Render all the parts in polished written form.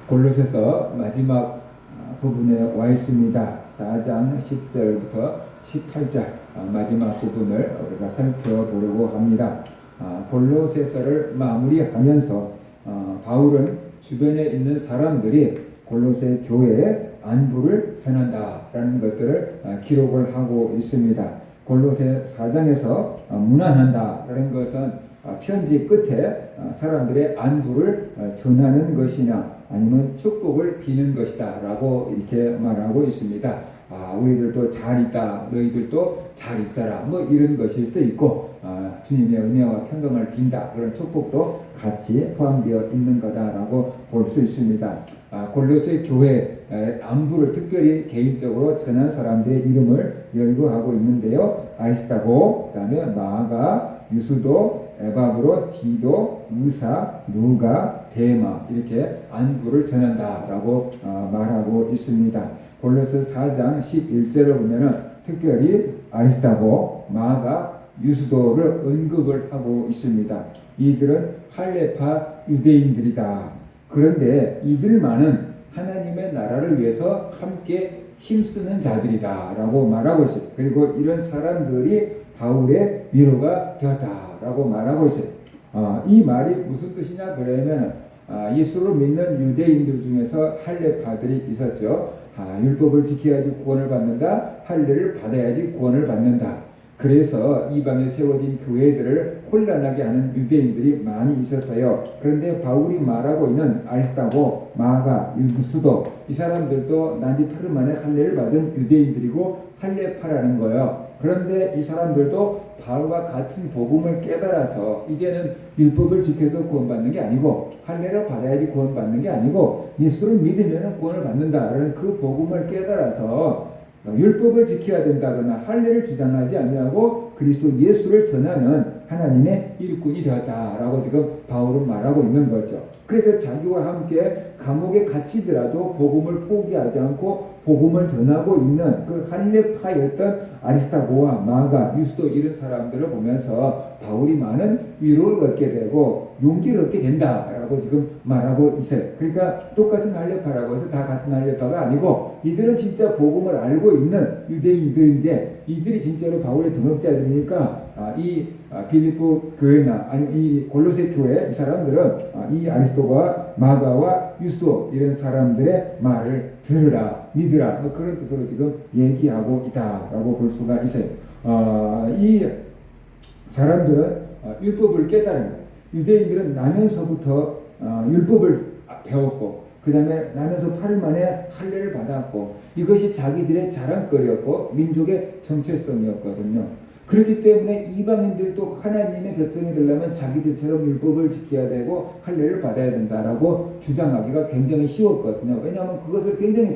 골로새서 마지막 부분에 와 있습니다. 4장 10절부터 18절 마지막 부분을 우리가 살펴보려고 합니다. 골로새서를 마무리하면서 바울은 주변에 있는 사람들이 골로새 교회에 안부를 전한다라는 것들을 기록을 하고 있습니다. 골로새 4장에서 문안한다라는 것은 편지 끝에 사람들의 안부를 전하는 것이냐 아니면 축복을 비는 것이다 라고 이렇게 말하고 있습니다. 우리들도 잘 있다, 너희들도 잘 있어라, 뭐 이런 것일 수도 있고, 주님의 은혜와 평강을 빈다, 그런 축복도 같이 포함되어 있는 거다라고 볼 수 있습니다. 골로새 교회 안부를 특별히 개인적으로 전한 사람들의 이름을 열거하고 있는데요. 아리스타고, 그 다음에 마가, 유수도, 에바브로, 디도, 유사, 누가, 데마 이렇게 안부를 전한다라고 말하고 있습니다. 골로새 4장 11절을 보면은 특별히 아리스타고, 마가, 유수도를 언급을 하고 있습니다. 이들은 할레파 유대인들이다. 그런데 이들만은 하나님의 나라를 위해서 함께 힘쓰는 자들이다 라고 말하고 있어요. 그리고 이런 사람들이 바울의 위로가 되었다라고 말하고 있어요. 이 말이 무슨 뜻이냐 그러면 예수를 믿는 유대인들 중에서 할례파들이 있었죠. 율법을 지켜야지 구원을 받는다. 할례를 받아야지 구원을 받는다. 그래서 이방에 세워진 교회들을 혼란하게 하는 유대인들이 많이 있었어요. 그런데 바울이 말하고 있는 아리스타고, 마가, 유수도 이 사람들도 난지 8일 만에 할례를 받은 유대인들이고 할례파라는 거예요. 그런데 이 사람들도 바울과 같은 복음을 깨달아서 이제는 율법을 지켜서 구원받는 게 아니고 할례를 받아야지 구원받는 게 아니고 예수를 믿으면 구원을 받는다라는 그 복음을 깨달아서 율법을 지켜야 된다거나 할례를 주장하지 아니하고 그리스도 예수를 전하는 하나님의 일꾼이 되었다라고 지금 바울은 말하고 있는 거죠. 그래서 자기와 함께 감옥에 갇히더라도 복음을 포기하지 않고 복음을 전하고 있는 그 할례파였던 아리스타고와 마가, 유스도 이런 사람들을 보면서 바울이 많은 위로를 얻게 되고 용기를 얻게 된다라고 지금 말하고 있어요. 그러니까 똑같은 할례파라고 해서 다 같은 할례파가 아니고 이들은 진짜 복음을 알고 있는 유대인들인데 이들이 진짜로 바울의 동역자들이니까 이 빌립보 교회나 아니면 이 골로새 교회 이 사람들은 이 아리스토가 마가와 유스도 이런 사람들의 말을 들으라 믿으라 뭐 그런 뜻으로 지금 얘기하고 있다라고 볼 수가 있어요. 이 사람들은 율법을 깨달은 거예요. 유대인들은 나면서부터 율법을 배웠고 그 다음에 나면서 8일 만에 할례를 받았고 이것이 자기들의 자랑거리였고 민족의 정체성이었거든요. 그렇기 때문에 이방인들도 하나님의 백성이 되려면 자기들처럼 율법을 지켜야 되고 할례를 받아야 된다라고 주장하기가 굉장히 쉬웠거든요. 왜냐하면 그것을 굉장히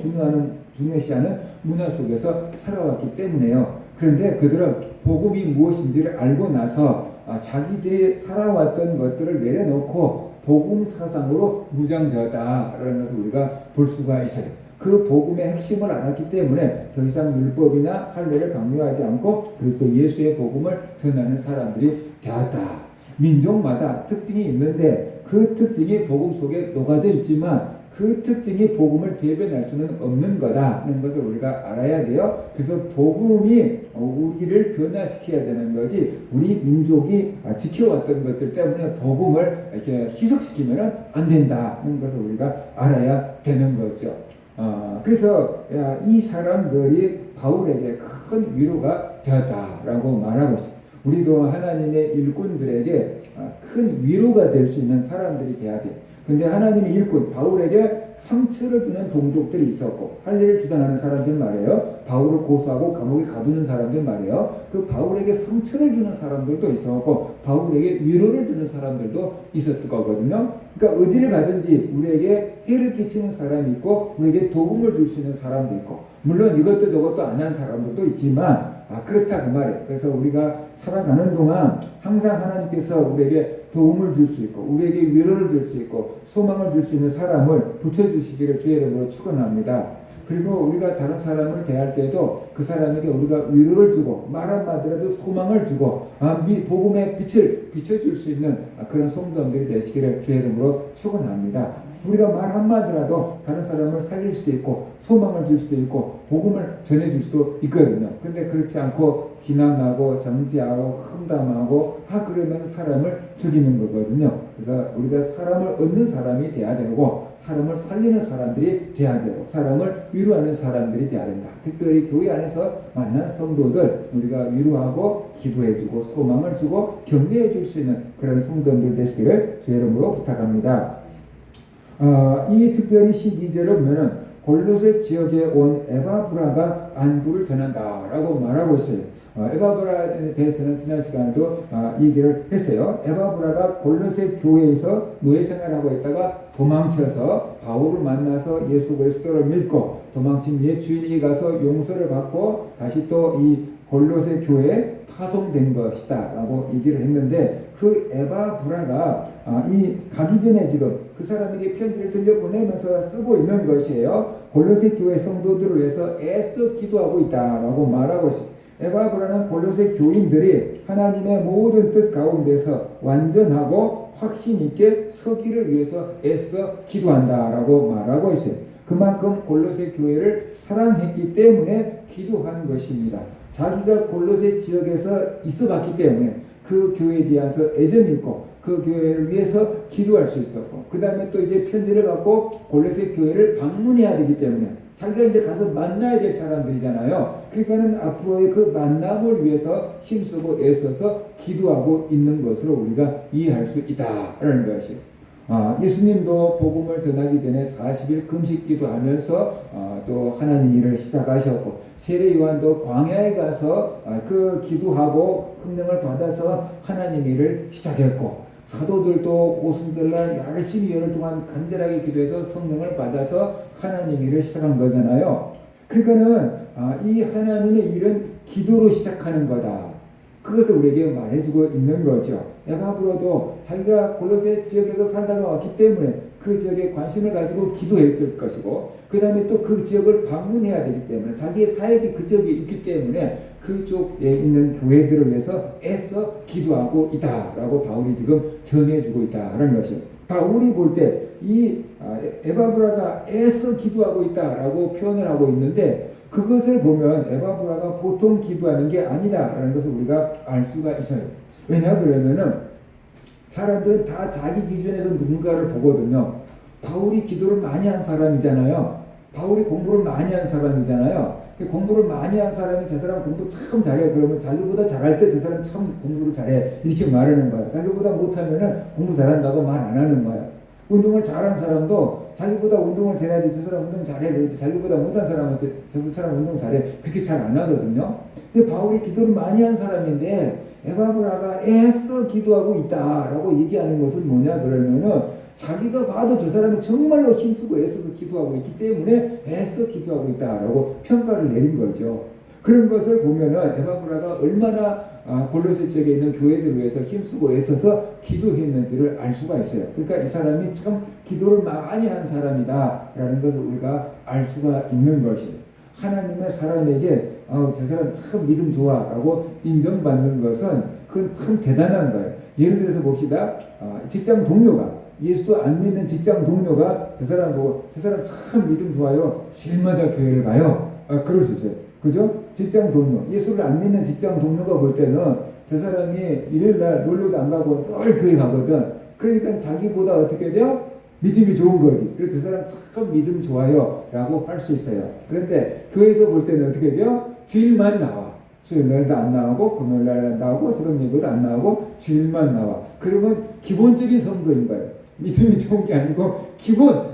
중요시하는 문화 속에서 살아왔기 때문에요. 그런데 그들은 복음이 무엇인지를 알고 나서 자기들이 살아왔던 것들을 내려놓고 복음 사상으로 무장되었다라는 것을 우리가 볼 수가 있어요. 그 복음의 핵심을 알았기 때문에 더 이상 율법이나 할례를 강요하지 않고 그리스도 예수의 복음을 전하는 사람들이 되었다. 민족마다 특징이 있는데 그 특징이 복음 속에 녹아져 있지만 그 특징이 복음을 대변할 수는 없는 거다는 것을 우리가 알아야 돼요. 그래서 복음이 우리를 변화시켜야 되는 거지 우리 민족이 지켜왔던 것들 때문에 복음을 이렇게 희석시키면 안 된다는 것을 우리가 알아야 되는 거죠. 그래서 이 사람들이 바울에게 큰 위로가 되었다라고 말하고 있습니다. 우리도 하나님의 일꾼들에게 큰 위로가 될 수 있는 사람들이 돼야 돼요. 근데 하나님의 일꾼 바울에게 상처를 주는 동족들이 있었고 할례를 주장하는 사람들 말이에요. 바울을 고소하고 감옥에 가두는 사람들 말이에요. 그 바울에게 상처를 주는 사람들도 있었고 바울에게 위로를 주는 사람들도 있었을 거거든요. 그러니까 어디를 가든지 우리에게 해를 끼치는 사람이 있고 우리에게 도움을 줄 수 있는 사람도 있고 물론 이것도 저것도 안 한 사람들도 있지만 그렇다 그 말이에요. 그래서 우리가 살아가는 동안 항상 하나님께서 우리에게 도움을 줄 수 있고 우리에게 위로를 줄 수 있고 소망을 줄 수 있는 사람을 붙여주시기를 주의 이름으로 축원합니다. 그리고 우리가 다른 사람을 대할 때도 그 사람에게 우리가 위로를 주고 말 한마디라도 소망을 주고 복음의 빛을 비춰줄 수 있는 그런 성도들이 되시기를 주의 이름으로 축원합니다. 우리가 말 한마디라도 다른 사람을 살릴 수도 있고 소망을 줄 수도 있고 복음을 전해줄 수도 있거든요. 근데 그렇지 않고 비난하고 정죄하고 험담하고 그러면 사람을 죽이는 거거든요. 그래서 우리가 사람을 얻는 사람이 돼야 되고 사람을 살리는 사람들이 돼야 되고 사람을 위로하는 사람들이 돼야 된다. 특별히 교회 안에서 만난 성도들 우리가 위로하고 기도해주고 소망을 주고 격려해줄 수 있는 그런 성도들 되시기를 주의 이름으로 부탁합니다. 이 특별히 12절을 보면은 골로새 지역에 온 에바브라가 안부를 전한다라고 말하고 있어요. 에바브라에 대해서는 지난 시간에도 얘기를 했어요. 에바브라가 골로새 교회에서 노예 생활하고 있다가 도망쳐서 바울을 만나서 예수 그리스도를 믿고 도망친 옛 주인이 가서 용서를 받고 다시 또 이 골로새 교회에 파송된 것이다 라고 얘기를 했는데 그 에바브라가 이 가기 전에 지금 그 사람에게 편지를 들려보내면서 쓰고 있는 것이에요. 골로새 교회 성도들을 위해서 애써 기도하고 있다라고 말하고 있습니다. 에바브라는 골로새 교인들이 하나님의 모든 뜻 가운데서 완전하고 확신 있게 서기를 위해서 애써 기도한다라고 말하고 있어요. 그만큼 골로새 교회를 사랑했기 때문에 기도한 것입니다. 자기가 골로새 지역에서 있어봤기 때문에 그 교회에 대해서 애정이 있고 그 교회를 위해서 기도할 수 있었고 그 다음에 또 이제 편지를 갖고 골로새 교회를 방문해야 되기 때문에 자기가 이제 가서 만나야 될 사람들이잖아요. 그러니까는 앞으로의 그 만남을 위해서 힘쓰고 애써서 기도하고 있는 것으로 우리가 이해할 수 있다라는 것이에요. 예수님도 복음을 전하기 전에 40일 금식 기도하면서 또 하나님 일을 시작하셨고 세례 요한도 광야에 가서 그 기도하고 성령을 받아서 하나님 일을 시작했고 사도들도 오순절날 열심히 열흘 동안 간절하게 기도해서 성령을 받아서 하나님 일을 시작한 거잖아요. 그러니까는 이 하나님의 일은 기도로 시작하는 거다. 그것을 우리에게 말해주고 있는 거죠. 에바브라도 자기가 골로새 지역에서 살다가 왔기 때문에 그 지역에 관심을 가지고 기도했을 것이고 그 다음에 또 그 지역을 방문해야 되기 때문에 자기의 사역이 그 지역에 있기 때문에 그쪽에 있는 교회들을 위해서 애써 기도하고 있다라고 바울이 지금 전해주고 있다라는 것이에요. 바울이 볼 때 이 에바브라가 애써 기도하고 있다라고 표현을 하고 있는데 그것을 보면 에바브라가 보통 기도하는 게 아니다라는 것을 우리가 알 수가 있어요. 왜냐 그러면은 사람들은 다 자기 기준에서 누군가를 보거든요. 바울이 기도를 많이 한 사람이잖아요. 바울이 공부를 많이 한 사람이잖아요. 공부를 많이 한 사람이 저 사람 공부 참 잘해. 그러면 자기보다 잘할 때 저 사람 참 공부를 잘해. 이렇게 말하는 거예요. 자기보다 못하면은 공부 잘한다고 말 안 하는 거예요. 운동을 잘한 사람도 자기보다 운동을 잘해야지 저 사람 운동 잘해 그러지 자기보다 못한 사람한테 저 사람 운동 잘해 그렇게 잘 안 하거든요. 근데 바울이 기도를 많이 한 사람인데 에바브라가 애써 기도하고 있다라고 얘기하는 것은 뭐냐 그러면은 자기가 봐도 저 사람이 정말로 힘쓰고 애써서 기도하고 있기 때문에 애써 기도하고 있다라고 평가를 내린 거죠. 그런 것을 보면은 에바브라가 얼마나 골로새 지역에 있는 교회들을 위해서 힘쓰고 애써서 기도했는지를 알 수가 있어요. 그러니까 이 사람이 참 기도를 많이 한 사람이다라는 것을 우리가 알 수가 있는 것이에요. 하나님의 사람에게 저 사람 참 믿음 좋아라고 인정받는 것은 그건 참 대단한 거예요. 예를 들어서 봅시다. 직장 동료가 예수도 안 믿는 직장 동료가 저 사람 보고 저 사람 참 믿음 좋아요. 주일마다 교회를 가요. 그럴 수 있어요. 그죠? 직장 동료, 예수를 안 믿는 직장 동료가 볼 때는 저 사람이 일요일날 놀러도 안 가고 늘 교회 가거든. 그러니까 자기보다 어떻게 돼요? 믿음이 좋은 거지. 그래서 저 사람 참 믿음 좋아요 라고 할 수 있어요. 그런데 교회에서 볼 때는 어떻게 돼요? 주일만 나와. 수요일날도 안 나오고 금요일날 안 나오고 새벽 예배도 안 나오고 주일만 나와. 그러면 기본적인 성도인 거예요. 믿음이 좋은 게 아니고 기본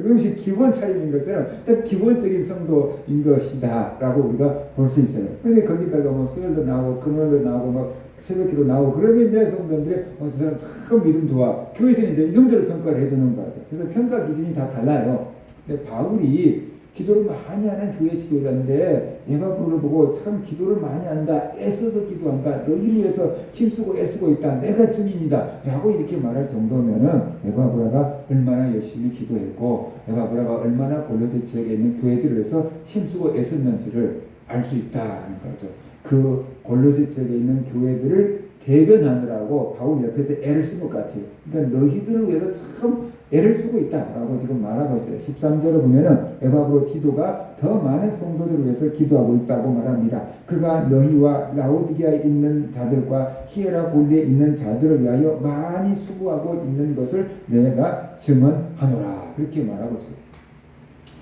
음식 기본 차림인 것처럼 딱 기본적인 성도인 것이다 라고 우리가 볼 수 있어요. 근데 거기다가 뭐 수요일도 나오고 금요일도 나오고 막 새벽기도 나오고 그러면 이제 성도들이 저 사람 참 믿음 좋아. 교회에서 이제 이 정도로 평가를 해주는 거죠. 그래서 평가 기준이 다 달라요. 근데 바울이 기도를 많이 하는 교회 지도자인데 에바브라를 보고 참 기도를 많이 한다. 애써서 기도한다. 너희를 위해서 힘쓰고 애쓰고 있다. 내가 증인이다. 라고 이렇게 말할 정도면은 에바브라가 얼마나 열심히 기도했고 에바브라가 얼마나 골로새 지역에 있는 교회들을 위해서 힘쓰고 애썼는지를 알 수 있다는 거죠. 그 골로새 지역에 있는 교회들을 대변하느라고 바울 옆에서 애를 쓴 것 같아요. 그러니까 너희들을 위해서 참 애를 쓰고 있다라고 지금 말하고 있어요. 13절을 보면은 에바브로디도가 더 많은 성도들을 위해서 기도하고 있다고 말합니다. 그가 너희와 라오디게아에 있는 자들과 히에라볼리에 있는 자들을 위하여 많이 수고하고 있는 것을 내가 증언하노라. 그렇게 말하고 있어요.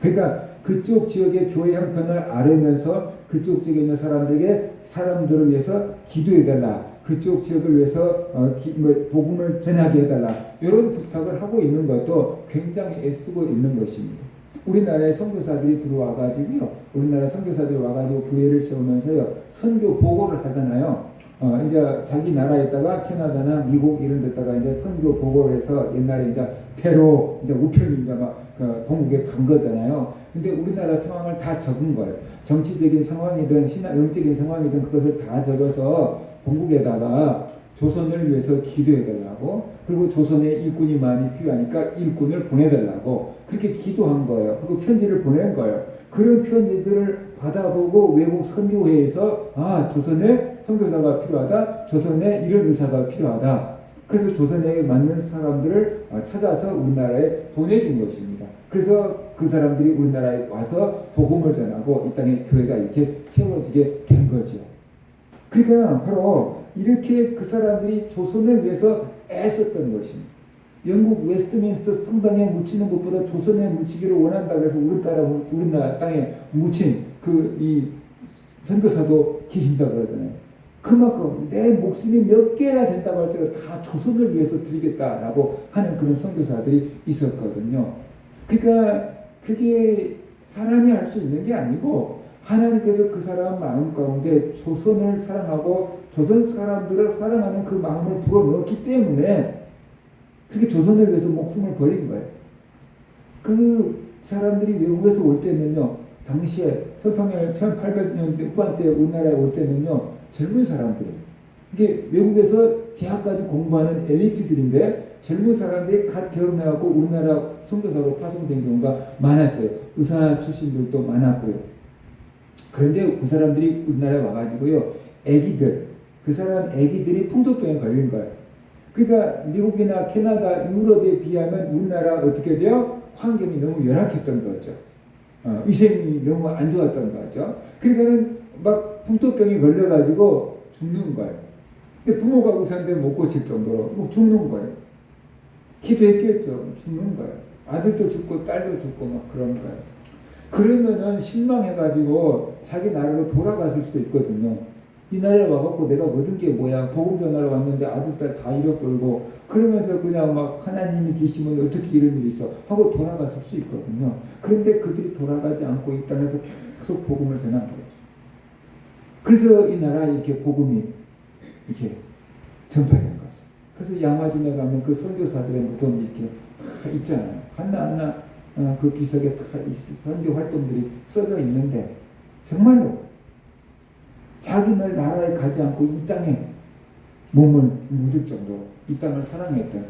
그러니까 그쪽 지역의 교회 형편을 알으면서 그쪽 지역에 있는 사람들을 위해서 기도해달라. 그쪽 지역을 위해서 복음을 전하게 해달라. 이런 부탁을 하고 있는 것도 굉장히 애쓰고 있는 것입니다. 우리나라에 선교사들이 들어와가지고요. 우리나라 선교사들이 와가지고 교회를 세우면서요. 선교 보고를 하잖아요. 이제 자기 나라에다가 캐나다나 미국 이런 데다가 이제 선교 보고를 해서 옛날에 이제 배로 이제 우편이 이제 막 본국에 간 거잖아요. 근데 우리나라 상황을 다 적은 거예요. 정치적인 상황이든 영적인 상황이든 그것을 다 적어서 본국에다가 조선을 위해서 기도해달라고, 그리고 조선에 일꾼이 많이 필요하니까 일꾼을 보내달라고 그렇게 기도한 거예요. 그리고 편지를 보낸 거예요. 그런 편지들을 받아보고 외국 선교회에서 조선에 선교사가 필요하다, 조선에 이런 의사가 필요하다. 그래서 조선에 맞는 사람들을 찾아서 우리나라에 보내준 것입니다. 그래서 그 사람들이 우리나라에 와서 복음을 전하고 이 땅에 교회가 이렇게 세워지게 된 거죠. 그러니까 바로 이렇게 그 사람들이 조선을 위해서 애썼던 것입니다. 영국 웨스트민스터 성당에 묻히는 것보다 조선에 묻히기를 원한다 그래서 우리나라 땅에 묻힌 이 선교사도 계신다 그러잖아요. 그만큼 내 목숨이 몇 개나 된다고 할지라도 다 조선을 위해서 드리겠다라고 하는 그런 선교사들이 있었거든요. 그러니까 그게 사람이 할 수 있는 게 아니고 하나님께서 그 사람 마음 가운데 조선을 사랑하고 조선 사람들을 사랑하는 그 마음을 불어넣었기 때문에 그렇게 조선을 위해서 목숨을 버린 거예요. 그 사람들이 외국에서 올 때는요, 당시에 서평양 1800년대 후반때 우리나라에 올 때는요, 젊은 사람들이에요. 이게 외국에서 대학까지 공부하는 엘리트들인데 젊은 사람들이 갓 결혼해갖고 우리나라 선교사로 파송된 경우가 많았어요. 의사 출신들도 많았고요. 그런데 그 사람들이 우리나라에 와가지고요, 애기들이 풍토병에 걸린 거예요. 그러니까 미국이나 캐나다, 유럽에 비하면 우리나라 어떻게 돼요? 환경이 너무 열악했던 거죠. 위생이 너무 안 좋았던 거죠. 그러니까는 막 풍토병에 걸려가지고 죽는 거예요. 근데 부모가 의사인데 못 고칠 정도로 뭐 죽는 거예요. 기도했겠죠. 죽는 거예요. 아들도 죽고 딸도 죽고 막 그런 거예요. 그러면은 실망해가지고 자기 나라로 돌아갔을 수도 있거든요. 이 나라에 와갖고 내가 얻은 게 뭐야? 복음 전하러 왔는데 아들, 딸 다 잃어버리고 그러면서 그냥 막 하나님이 계시면 어떻게 이런 일이 있어? 하고 돌아갔을 수 있거든요. 그런데 그들이 돌아가지 않고 이 땅에서 계속 복음을 전한 거죠. 그래서 이 나라에 이렇게 복음이 이렇게 전파된 거죠. 그래서 양화진에 가면 그 선교사들의 무덤이 이렇게 있잖아요. 하나하나 그 기석에 다 선교 활동들이 써져 있는데 정말로 자기네 나라에 가지 않고 이 땅에 몸을 묻을 정도로 이 땅을 사랑했던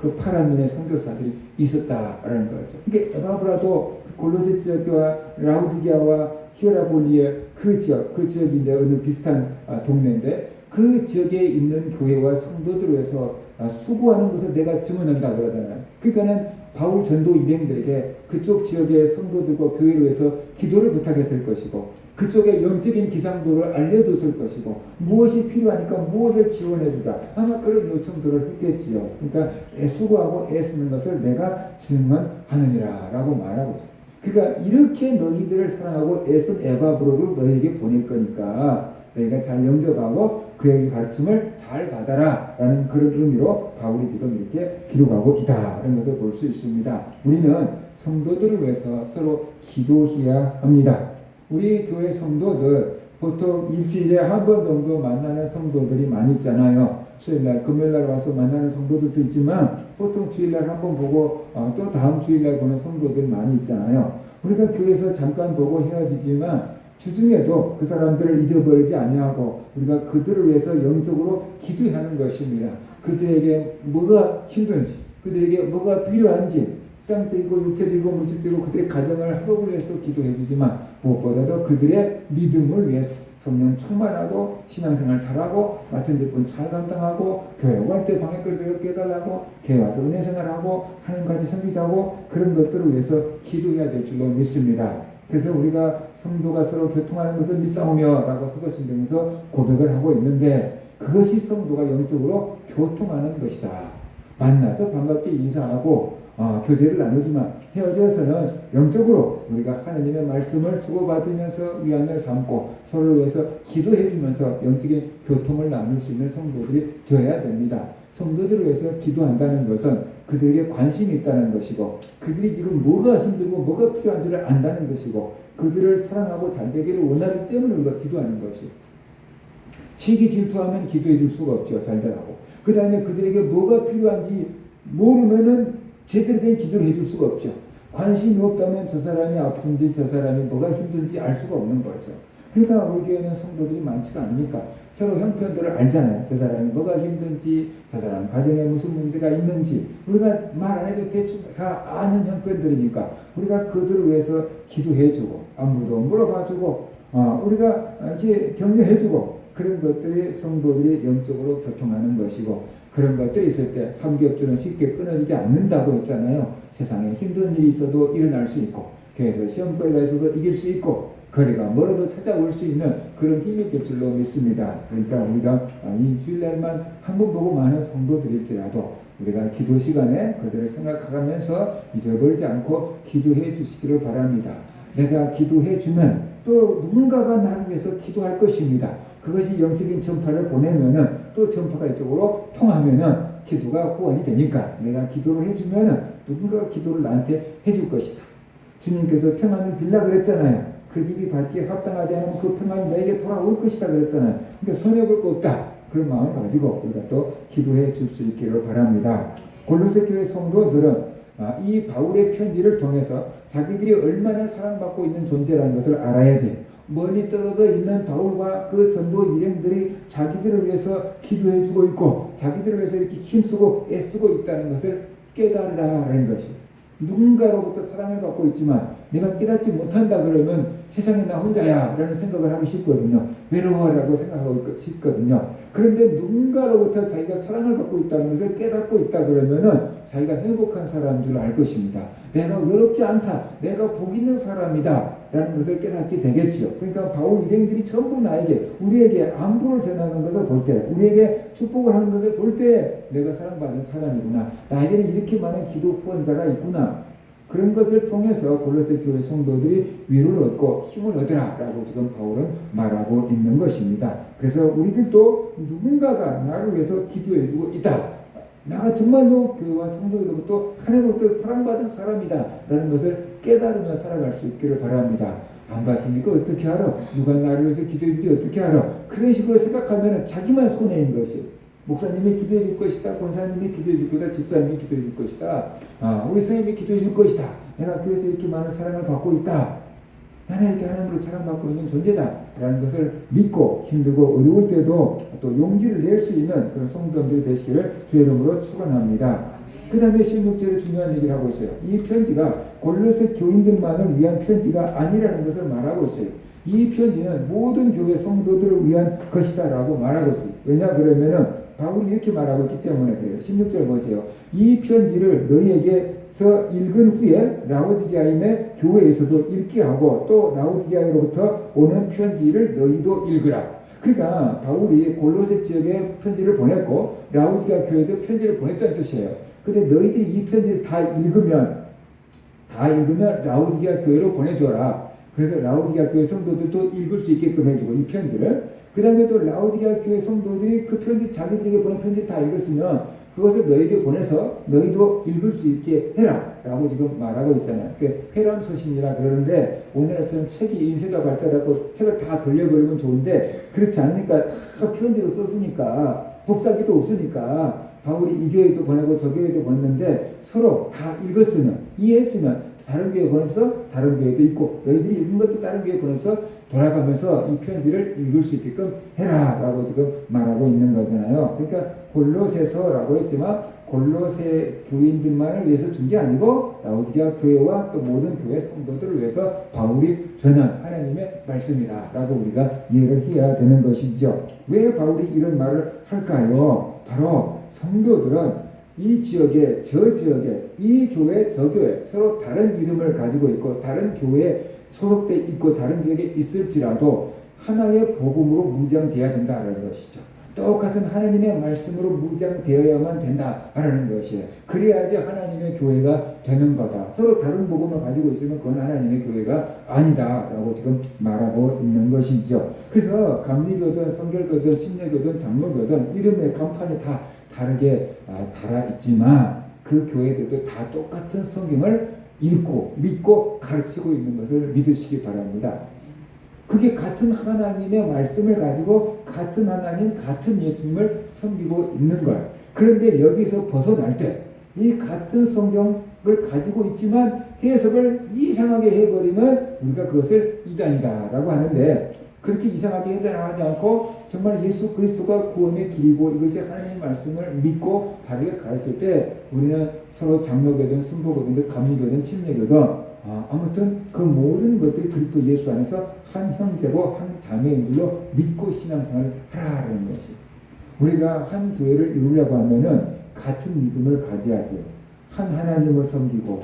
그 파란 눈의 선교사들이 있었다라는 거죠. 그러니까 에바브라도 골로새 지역과 라우디게아와 히에라볼리의 그 지역이 이제 어느 비슷한 동네인데 그 지역에 있는 교회와 성도들을 위해서 수고하는 것을 내가 증언한다 그러잖아요. 그러니까는 바울 전도 일행들에게 그쪽 지역의 성도들과 교회를 위해서 기도를 부탁했을 것이고 그쪽의 영적인 기상도를 알려줬을 것이고 무엇이 필요하니까 무엇을 지원해주자 아마 그런 요청들을 했겠지요. 그러니까 수고하고 애쓰는 것을 내가 증언하느니라 라고 말하고 있어요. 그러니까 이렇게 너희들을 사랑하고 애쓴 에바브로를 너희에게 보낼 거니까 너희가 잘 영접하고 그의 가르침을 잘 받아라 라는 그런 의미로 바울이 지금 이렇게 기록하고 있다는 것을 볼 수 있습니다. 우리는 성도들을 위해서 서로 기도해야 합니다. 우리 교회 성도들 보통 일주일에 한 번 정도 만나는 성도들이 많이 있잖아요. 수요일날, 금요일날 와서 만나는 성도들도 있지만 보통 주일날 한 번 보고 또 다음 주일날 보는 성도들 많이 있잖아요. 우리가 교회에서 잠깐 보고 헤어지지만 주중에도 그 사람들을 잊어버리지 아니하고 우리가 그들을 위해서 영적으로 기도하는 것입니다. 그들에게 뭐가 힘든지, 그들에게 뭐가 필요한지 세상적이고 육체적이고 물질적이고 그들의 가정을 회복을 위해서도 기도해 주지만 무엇보다도 그들의 믿음을 위해서 성령 충만하고 신앙생활 잘하고 맡은 직분 잘 감당하고 교회 올 때 방해거리를 이렇게 해달라고 교회 와서 은혜생활하고 하나님까지 섬기자고 그런 것들을 위해서 기도해야 될 줄로 믿습니다. 그래서 우리가 성도가 서로 교통하는 것을 믿사오며 라고 서도신경에서 고백을 하고 있는데 그것이 성도가 영적으로 교통하는 것이다. 만나서 반갑게 인사하고 교제를 나누지만 헤어져서는 영적으로 우리가 하나님의 말씀을 주고받으면서 위안을 삼고 서로를 위해서 기도해주면서 영적인 교통을 나눌 수 있는 성도들이 되어야 됩니다. 성도들을 위해서 기도한다는 것은 그들에게 관심이 있다는 것이고 그들이 지금 뭐가 힘들고 뭐가 필요한지를 안다는 것이고 그들을 사랑하고 잘 되기를 원하기 때문에 우리가 기도하는 것이에요. 시기 질투하면 기도해 줄 수가 없죠. 잘 되라고. 그 다음에 그들에게 뭐가 필요한지 모르면은 제대로 된 기도를 해줄 수가 없죠. 관심이 없다면 저 사람이 아픈지 저 사람이 뭐가 힘든지 알 수가 없는 거죠. 그러니까 우리 교회는 성도들이 많지가 않으니까 서로 형편들을 알잖아요. 저 사람이 뭐가 힘든지 저 사람 가정에 무슨 문제가 있는지 우리가 말 안 해도 대충 다 아는 형편들이니까 우리가 그들을 위해서 기도해주고 안부도 물어봐주고 우리가 이렇게 격려해주고 그런 것들이 성도들이 영적으로 교통하는 것이고 그런 것들이 있을 때 삼겹줄은 쉽게 끊어지지 않는다고 했잖아요. 세상에 힘든 일이 있어도 일어날 수 있고 교회에서 시험거리가 있어도 이길 수 있고 거리가 멀어도 찾아올 수 있는 그런 힘이 될 줄로 믿습니다. 그러니까 우리가 이 주일날만 한 번 보고 많은 성도들일지라도 우리가 기도 시간에 그들을 생각하면서 잊어버리지 않고 기도해 주시기를 바랍니다. 내가 기도해 주면 또 누군가가 나를 위해서 기도할 것입니다. 그것이 영적인 전파를 보내면은 또 전파가 이쪽으로 통하면은 기도가 후원이 되니까 내가 기도를 해주면은 누군가가 기도를 나한테 해줄 것이다. 주님께서 평안을 빌라 그랬잖아요. 그 집이 받기에 합당하지 않으면 그 평안이 너에게 돌아올 것이다 그랬잖아요. 그러니까 손해볼 거 없다. 그런 마음을 가지고 우리가 또 기도해 줄 수 있기를 바랍니다. 골로새 교회 성도들은 이 바울의 편지를 통해서 자기들이 얼마나 사랑받고 있는 존재라는 것을 알아야 돼요. 멀리 떨어져 있는 바울과 그 전도 일행들이 자기들을 위해서 기도해 주고 있고 자기들을 위해서 이렇게 힘쓰고 애쓰고 있다는 것을 깨달으라는 것이 누군가로부터 사랑을 받고 있지만 내가 깨닫지 못한다 그러면 세상에 나 혼자야 라는 생각을 하기 쉽거든요. 외로워라고 생각하고 싶거든요. 그런데 누군가로부터 자기가 사랑을 받고 있다는 것을 깨닫고 있다 그러면은 자기가 행복한 사람인 줄 알 것입니다. 내가 외롭지 않다. 내가 복 있는 사람이다. 라는 것을 깨닫게 되겠지요. 그러니까 바울 일행들이 전부 나에게 우리에게 안부를 전하는 것을 볼 때 우리에게 축복을 하는 것을 볼 때 내가 사랑받는 사람이구나. 나에게는 이렇게 많은 기도 후원자가 있구나. 그런 것을 통해서 골로새 교회 성도들이 위로를 얻고 힘을 얻으라 라고 지금 바울은 말하고 있는 것입니다. 그래서 우리들도 누군가가 나를 위해서 기도해주고 있다. 내가 정말로 교회와 성도들로부터 하나님으로부터 사랑받은 사람이다 라는 것을 깨달으며 살아갈 수 있기를 바랍니다. 안 봤으니까 어떻게 알아? 누가 나를 위해서 기도해주지 어떻게 알아? 그런 식으로 생각하면 자기만 손해인 것이에요. 목사님이 기도해 줄 것이다. 권사님이 기도해 줄 것이다. 집사님이 기도해 줄 것이다. 우리 선생님이 기도해 줄 것이다. 내가 교회에서 이렇게 많은 사랑을 받고 있다. 나는 이렇게 하나님으로 사랑받고 있는 존재다. 라는 것을 믿고 힘들고 어려울 때도 또 용기를 낼 수 있는 그런 성도들이 되시기를 주의 이름으로 축원합니다. 그 다음에 16절에 중요한 얘기를 하고 있어요. 이 편지가 골로새 교인들만을 위한 편지가 아니라는 것을 말하고 있어요. 이 편지는 모든 교회 성도들을 위한 것이다 라고 말하고 있어요. 왜냐 그러면은 바울이 이렇게 말하고 있기 때문에 그래요. 16절 보세요. 이 편지를 너희에게서 읽은 후에 라오디게아인의 교회에서도 읽게 하고 또 라오디게아로부터 오는 편지를 너희도 읽으라. 그러니까 바울이 골로새 지역에 편지를 보냈고 라오디게아 교회도 편지를 보냈다는 뜻이에요. 근데 너희들이 이 편지를 다 읽으면 라오디게아 교회로 보내줘라. 그래서 라오디게아 교회 성도들도 읽을 수 있게끔 해주고 이 편지를 그 다음에 또 라오디게아 교회 성도들이 그 편지 자기들에게 보낸 편지 다 읽었으면 그것을 너에게 보내서 너희도 읽을 수 있게 해라 라고 지금 말하고 있잖아요. 회람 서신이라 그러는데 오늘처럼 책이 인쇄가 발달하고 책을 다 돌려버리면 좋은데 그렇지 않으니까 다 편지로 썼으니까 복사기도 없으니까 바울이 이 교회도 보내고 저 교회도 보냈는데 서로 다 읽었으면 이해했으면 다른 교회 보내서 다른 교회도 있고 너희들이 읽은 것도 다른 교회 보내서 돌아가면서 이 편지를 읽을 수 있게끔 해라 라고 지금 말하고 있는 거잖아요. 그러니까 골로새서라고 했지만 골로새 교인들만을 위해서 준 게 아니고 라오디게아 교회와 또 모든 교회 성도들을 위해서 바울이 전한 하나님의 말씀이다 라고 우리가 이해를 해야 되는 것이죠. 왜 바울이 이런 말을 할까요? 바로 성도들은 이 지역에 저 지역에 이 교회 저 교회 서로 다른 이름을 가지고 있고 다른 교회에 소속돼 있고 다른 지역에 있을지라도 하나의 복음으로 무장되어야 된다라는 것이죠. 똑같은 하나님의 말씀으로 무장되어야만 된다라는 것이에요. 그래야지 하나님의 교회가 되는 거다. 서로 다른 복음을 가지고 있으면 그건 하나님의 교회가 아니다라고 지금 말하고 있는 것이죠. 그래서 감리교든 성결교든 침례교든 장로교든 이름의 간판이 다 다르게 달아 있지만 그 교회들도 다 똑같은 성경을 읽고 믿고 가르치고 있는 것을 믿으시기 바랍니다. 그게 같은 하나님의 말씀을 가지고 같은 하나님, 같은 예수님을 섬기고 있는 거예요. 그런데 여기서 벗어날 때 이 같은 성경을 가지고 있지만 해석을 이상하게 해버리면 우리가 그것을 이단이다라고 하는데 그렇게 이상하게 해석하지 않고 정말 예수 그리스도가 구원의 길이고 이것이 하나님의 말씀을 믿고 바르게 가르칠 때 우리는 서로 장로교든 순복음이든 감리교든 침례교든 아무튼 그 모든 것들이 그리스도 예수 안에서 한 형제고 한 자매인 줄로 믿고 신앙생활을 하라는 것이. 우리가 한 교회를 이루려고 하면은 같은 믿음을 가져야 돼요. 한 하나님을 섬기고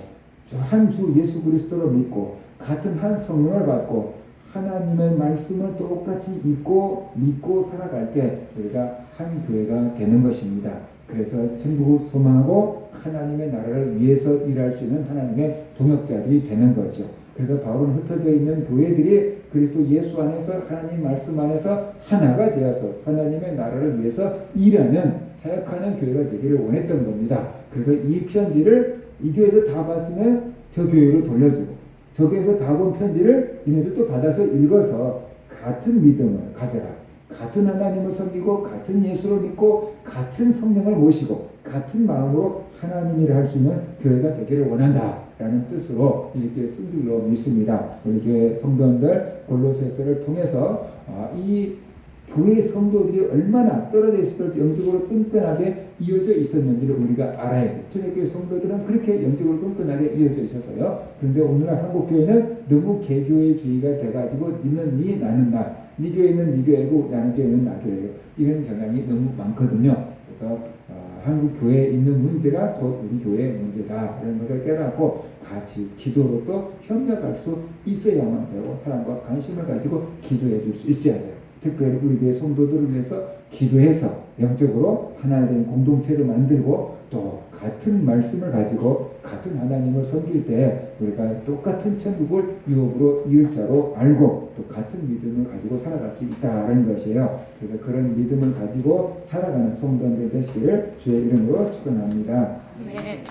한 주 예수 그리스도를 믿고 같은 한 성령을 받고 하나님의 말씀을 똑같이 읽고 믿고 살아갈 때 우리가 한 교회가 되는 것입니다. 그래서 천국을 소망하고 하나님의 나라를 위해서 일할 수 있는 하나님의 동역자들이 되는 거죠. 그래서 바울은 흩어져 있는 교회들이 그리스도 예수 안에서 하나님 말씀 안에서 하나가 되어서 하나님의 나라를 위해서 일하는 사역하는 교회가 되기를 원했던 겁니다. 그래서 이 편지를 이 교회에서 다 봤으면 저 교회로 돌려주고 저 교회에서 다 본 편지를 이네들도 받아서 읽어서 같은 믿음을 가져라. 같은 하나님을 섬기고 같은 예수를 믿고 같은 성령을 모시고 같은 마음으로 하나님 일을 할 수 있는 교회가 되기를 원한다라는 뜻으로 이렇게 쓴 줄로 믿습니다. 우리 교회 성도들 골로새서를 통해서 이 교회 성도들이 얼마나 떨어져 있을 때 영적으로 끈끈하게 이어져 있었는지를 우리가 알아야 돼요. 초대교회 성도들은 그렇게 영적으로 끈끈하게 이어져 있었어요. 그런데 오늘날 한국교회는 너무 개교의 주의가 돼가지고 니는 니 나는 나, 니 교회는 니 교회고 나는 교회는 나 교회예요. 이런 경향이 너무 많거든요. 그래서 한국 교회에 있는 문제가 곧 우리 교회의 문제다 이런 것을 깨닫고 같이 기도로 또 협력할 수 있어야만 되고 사람과 관심을 가지고 기도해 줄 수 있어야 돼요. 특별히 우리 교회 성도들을 위해서 기도해서 영적으로 하나의 공동체를 만들고 또 같은 말씀을 가지고 같은 하나님을 섬길 때 우리가 똑같은 천국을 유업으로 이을자로 알고 또 같은 믿음을 가지고 살아갈 수 있다는 것이에요. 그래서 그런 믿음을 가지고 살아가는 성도들 되시기를 주의 이름으로 축원합니다. 네.